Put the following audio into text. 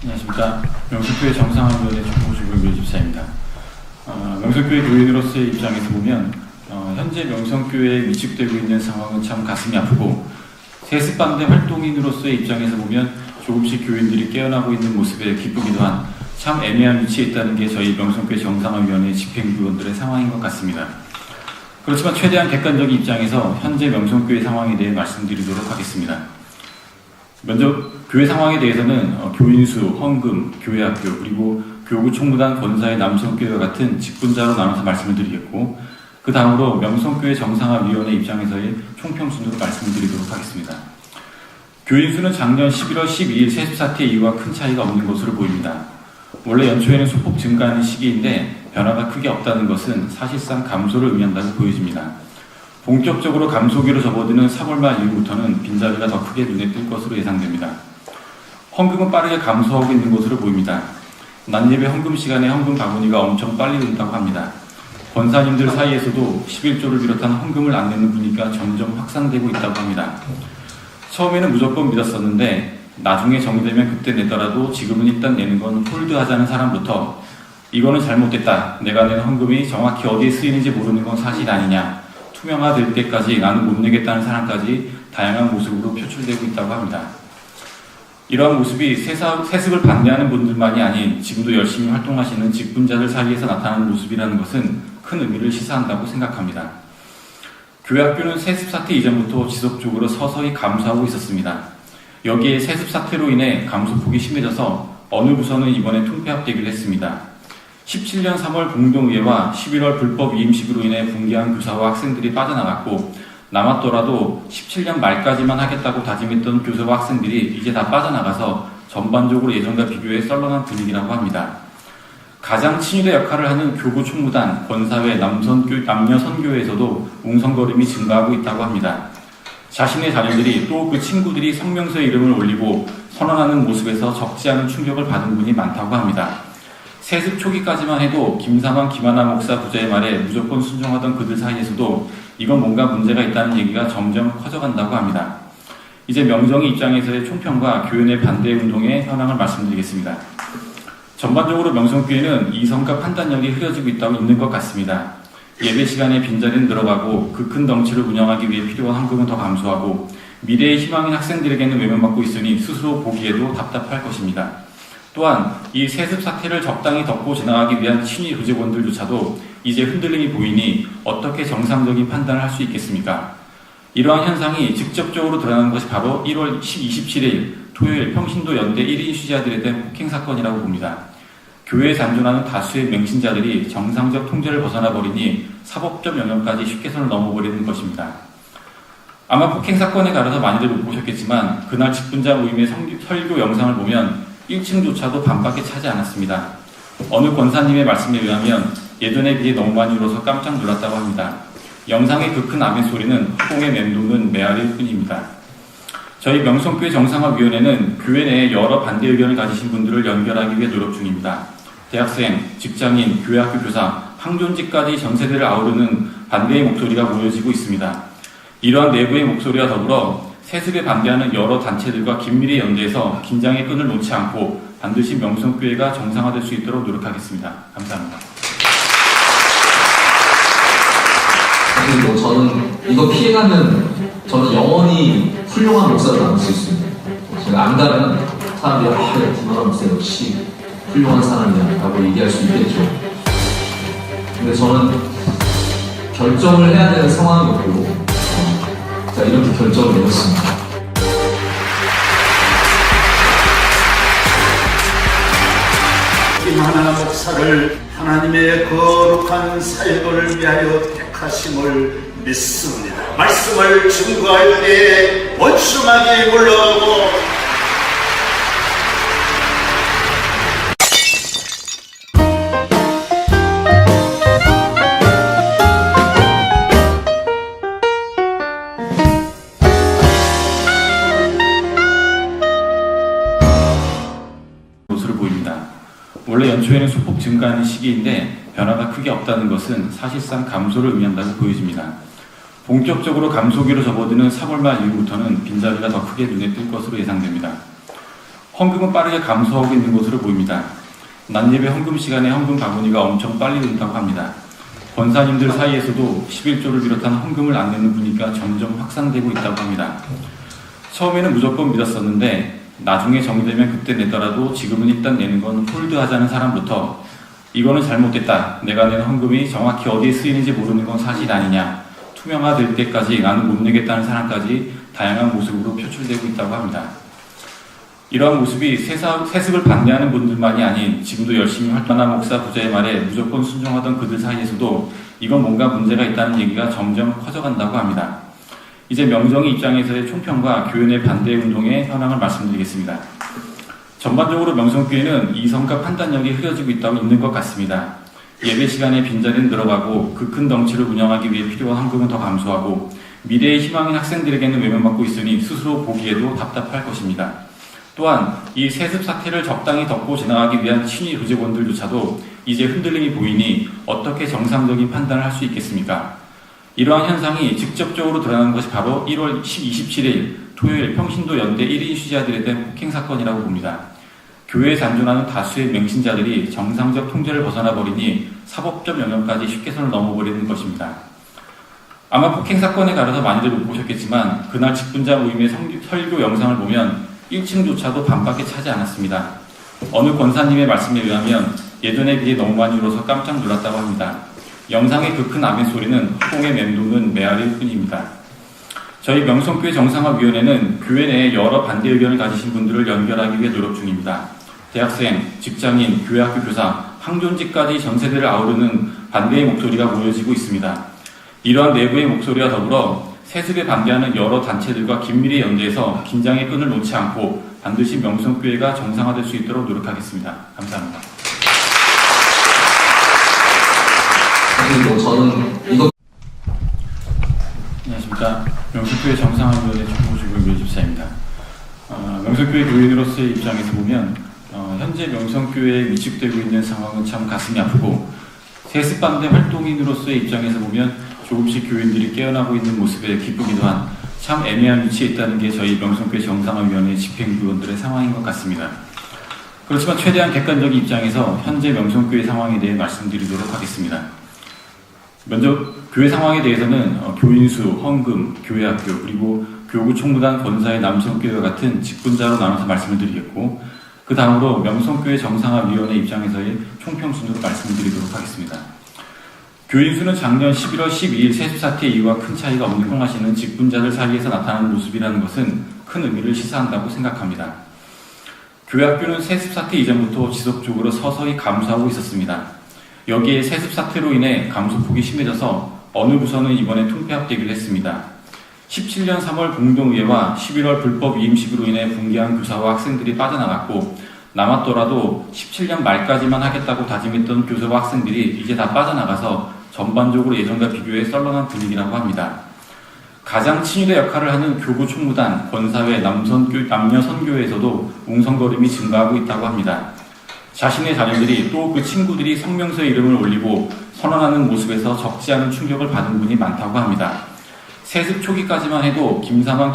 안녕하십니까. 명성교회 정상화위원회 총무주교 집사입니다. 명성교회 교인으로서의 입장에서 보면 현재 명성교회에 위축되고 있는 상황은 참 가슴이 아프고, 세습반대 활동인으로서의 입장에서 보면 조금씩 교인들이 깨어나고 있는 모습에 기쁘기도 한 참 애매한 위치에 있다는 게 저희 명성교회 정상화위원회 집행부원들의 상황인 것 같습니다. 그렇지만 최대한 객관적인 입장에서 현재 명성교회 상황에 대해 말씀드리도록 하겠습니다. 먼저 교회 상황에 대해서는 교인수, 헌금, 교회학교, 그리고 교구 총무단 권사의 남성교회와 같은 직분자로 나눠서 말씀을 드리겠고, 그 다음으로 명성교회 정상화위원회 입장에서의 총평순으로 말씀을 드리도록 하겠습니다. 교인수는 작년 11월 12일 세습 사태 이후와 큰 차이가 없는 것으로 보입니다. 원래 연초에는 소폭 증가하는 시기인데 변화가 크게 없다는 것은 사실상 감소를 의미한다고 보여집니다. 본격적으로 감소기로 접어드는 3월 말 이후부터는 빈자리가 더 크게 눈에 띌 것으로 예상됩니다. 헌금은 빠르게 감소하고 있는 것으로 보입니다. 난예배 헌금 시간에 헌금 바구니가 엄청 빨리 는다고 합니다. 권사님들 사이에서도 11조를 비롯한 헌금을 안 내는 분위기가 점점 확산되고 있다고 합니다. 처음에는 무조건 믿었었는데 나중에 정되면 그때 내더라도 지금은 일단 내는 건 홀드하자는 사람부터 이거는 잘못됐다, 내가 낸 헌금이 정확히 어디에 쓰이는지 모르는 건 사실 아니냐, 투명화될 때까지 나는 못 내겠다는 사람까지 다양한 모습으로 표출되고 있다고 합니다. 이러한 모습이 세습을 반대하는 분들만이 아닌 지금도 열심히 활동하시는 직분자들 사이에서 나타나는 모습이라는 것은 큰 의미를 시사한다고 생각합니다. 교회학교는 세습 사태 이전부터 지속적으로 서서히 감소하고 있었습니다. 여기에 세습 사태로 인해 감소폭이 심해져서 어느 부서는 이번에 통폐합되기로 했습니다. 17년 3월 공동의회와 11월 불법 위임식으로 인해 붕괴한 교사와 학생들이 빠져나갔고, 남았더라도 17년 말까지만 하겠다고 다짐했던 교사와 학생들이 이제 다 빠져나가서 전반적으로 예전과 비교해 썰렁한 분위기라고 합니다. 가장 친위대 역할을 하는 교구 총무단, 권사회, 남녀 선교회에서도 웅성거림이 증가하고 있다고 합니다. 자신의 자녀들이 또 그 친구들이 성명서에 이름을 올리고 선언하는 모습에서 적지 않은 충격을 받은 분이 많다고 합니다. 세습 초기까지만 해도 김상환, 김하나 목사 부자의 말에 무조건 순종하던 그들 사이에서도 이건 뭔가 문제가 있다는 얘기가 점점 커져간다고 합니다. 이제 명정의 입장에서의 총평과 교회 반대 운동의 현황을 말씀드리겠습니다. 전반적으로 명성교회는 이성과 판단력이 흐려지고 있는 것 같습니다. 예배 시간에 빈자리는 늘어가고 그 큰 덩치를 운영하기 위해 필요한 헌금은 더 감소하고, 미래의 희망인 학생들에게는 외면받고 있으니 스스로 보기에도 답답할 것입니다. 또한 이 세습 사태를 적당히 덮고 지나가기 위한 친위 조직원들조차도 이제 흔들림이 보이니 어떻게 정상적인 판단을 할 수 있겠습니까? 이러한 현상이 직접적으로 드러나는 것이 바로 1월 27일 토요일 평신도 연대 1인 수지자들에 대한 폭행 사건이라고 봅니다. 교회에 잔존하는 다수의 맹신자들이 정상적 통제를 벗어나 버리니 사법적 영역까지 쉽게 선을 넘어버리는 것입니다. 아마 폭행 사건에 가려서 많이들 못 보셨겠지만 그날 직분자 모임의 설교 영상을 보면 1층조차도 반밖에 차지 않았습니다. 어느 권사님의 말씀에 의하면 예전에 비해 너무 많이 울어서 깜짝 놀랐다고 합니다. 영상의 그 큰 아멘 소리는 허공에 맴도는 메아리일 뿐입니다. 저희 명성교회 정상화위원회는 교회 내에 여러 반대 의견을 가지신 분들을 연결하기 위해 노력 중입니다. 대학생, 직장인, 교회학교 교사, 항존직까지 전 세대를 아우르는 반대의 목소리가 모여지고 있습니다. 이러한 내부의 목소리와 더불어 세습에 반대하는 여러 단체들과 긴밀히 연대해서 긴장의 끈을 놓지 않고 반드시 명성교회가 정상화될 수 있도록 노력하겠습니다. 감사합니다. 그리고 저는 이거 피해가면 저는 영원히 훌륭한 목사로 남을 수 있습니다. 제가 안 가면 사람들이 김하나 목사 역시 훌륭한 사람이야 라고 얘기할 수 있겠죠. 근데 저는 결정을 해야 되는 상황이었고 제가 이렇게 결정을 내렸습니다. 김하나 목사를 하나님의 거룩한 사역을 위하여 택하심을 믿습니다. 말씀을 증거할 때 원수막이 물러가고 것으로 보입니다. 원래 연초에는 소폭 증가하는 시기인데 변화가 크게 없다는 것은 사실상 감소를 의미한다고 보여집니다. 본격적으로 감소기로 접어드는 3월 말 이후부터는 빈자리가 더 크게 눈에 띌 것으로 예상됩니다. 헌금은 빠르게 감소하고 있는 것으로 보입니다. 난예배 헌금 시간에 헌금 바구니가 엄청 빨리 는다고 합니다. 권사님들 사이에서도 11조를 비롯한 헌금을 안 내는 분위기가 점점 확산되고 있다고 합니다. 처음에는 무조건 믿었었는데 나중에 정되면 그때 내더라도 지금은 일단 내는 건 홀드하자는 사람부터 이거는 잘못됐다. 내가 내는 헌금이 정확히 어디에 쓰이는지 모르는 건 사실 아니냐. 투명화될 때까지 나는 못 내겠다는 사람까지 다양한 모습으로 표출되고 있다고 합니다. 이러한 모습이 세습을 반대하는 분들만이 아닌 지금도 열심히 활동하는 목사 부자의 말에 무조건 순종하던 그들 사이에서도 이건 뭔가 문제가 있다는 얘기가 점점 커져간다고 합니다. 이제 명정의 입장에서의 총평과 교회 내 반대 운동의 현황을 말씀드리겠습니다. 전반적으로 명성교회는 이성과 판단력이 흐려지고 있는 것 같습니다. 예배 시간에 빈자리는 늘어가고 그 큰 덩치를 운영하기 위해 필요한 헌금은 더 감소하고 미래의 희망인 학생들에게는 외면받고 있으니 스스로 보기에도 답답할 것입니다. 또한 이 세습 사태를 적당히 덮고 지나가기 위한 친위 조직원들조차도 이제 흔들림이 보이니 어떻게 정상적인 판단을 할 수 있겠습니까? 이러한 현상이 직접적으로 드러나는 것이 바로 1월 27일 토요일 평신도 연대 1인 수지자들에 대한 폭행 사건이라고 봅니다. 교회에 잔존하는 다수의 맹신자들이 정상적 통제를 벗어나 버리니 사법적 영역까지 쉽게 선을 넘어버리는 것입니다. 아마 폭행 사건에 가려서 많이들 못 보셨겠지만 그날 직분자 모임의 설교 영상을 보면 1층조차도 반밖에 차지 않았습니다. 어느 권사님의 말씀에 의하면 예전에 비해 너무 많이 울어서 깜짝 놀랐다고 합니다. 영상의 그 큰 아멘 소리는 허공에 맴도는 메아리일 뿐입니다. 저희 명성교회 정상화위원회는 교회 내에 여러 반대 의견을 가지신 분들을 연결하기 위해 노력 중입니다. 대학생, 직장인, 교회학교 교사, 항존직까지 전 세대를 아우르는 반대의 목소리가 모여지고 있습니다. 이러한 내부의 목소리와 더불어 세습에 반대하는 여러 단체들과 긴밀히 연대해서 긴장의 끈을 놓지 않고 반드시 명성교회가 정상화될 수 있도록 노력하겠습니다. 감사합니다. 안녕하십니까. 명성교회 정상화위원회 총무주부 유집사입니다. 명성교회 교인으로서의 입장에서 보면 현재 명성교회에 위축되고 있는 상황은 참 가슴이 아프고 세습 반대 활동인으로서의 입장에서 보면 조금씩 교인들이 깨어나고 있는 모습에 기쁘기도 한 참 애매한 위치에 있다는 게 저희 명성교회 정상화위원회 집행부원들의 상황인 것 같습니다. 그렇지만 최대한 객관적인 입장에서 현재 명성교회 상황에 대해 말씀드리도록 하겠습니다. 먼저 교회 상황에 대해서는 교인수, 헌금, 교회학교, 그리고 교구 총무단 권사의 남성교회와 같은 직분자로 나눠서 말씀을 드리겠고 그 다음으로 명성교회 정상화위원회 입장에서의 총평순으로 말씀을 드리도록 하겠습니다. 교인수는 작년 11월 12일 세습사태 이후와 큰 차이가 없는 활동하시는 직분자들 사이에서 나타나는 모습이라는 것은 큰 의미를 시사한다고 생각합니다. 교회학교는 세습사태 이전부터 지속적으로 서서히 감소하고 있었습니다. 여기에 세습사태로 인해 감소폭이 심해져서 어느 부서는 이번에 통폐합되기로 했습니다. 17년 3월 공동의회와 11월 불법 위임식으로 인해 붕괴한 교사와 학생들이 빠져나갔고 남았더라도 17년 말까지만 하겠다고 다짐했던 교사와 학생들이 이제 다 빠져나가서 전반적으로 예전과 비교해 썰렁한 분위기라고 합니다. 가장 친위대 역할을 하는 교구 총무단, 권사회, 남녀 선교회에서도 웅성거림이 증가하고 있다고 합니다. 자신의 자녀들이 또 그 친구들이 성명서에 이름을 올리고 선언하는 모습에서 적지 않은 충격을 받은 분이 많다고 합니다. 세습 초기까지만 해도 김상환,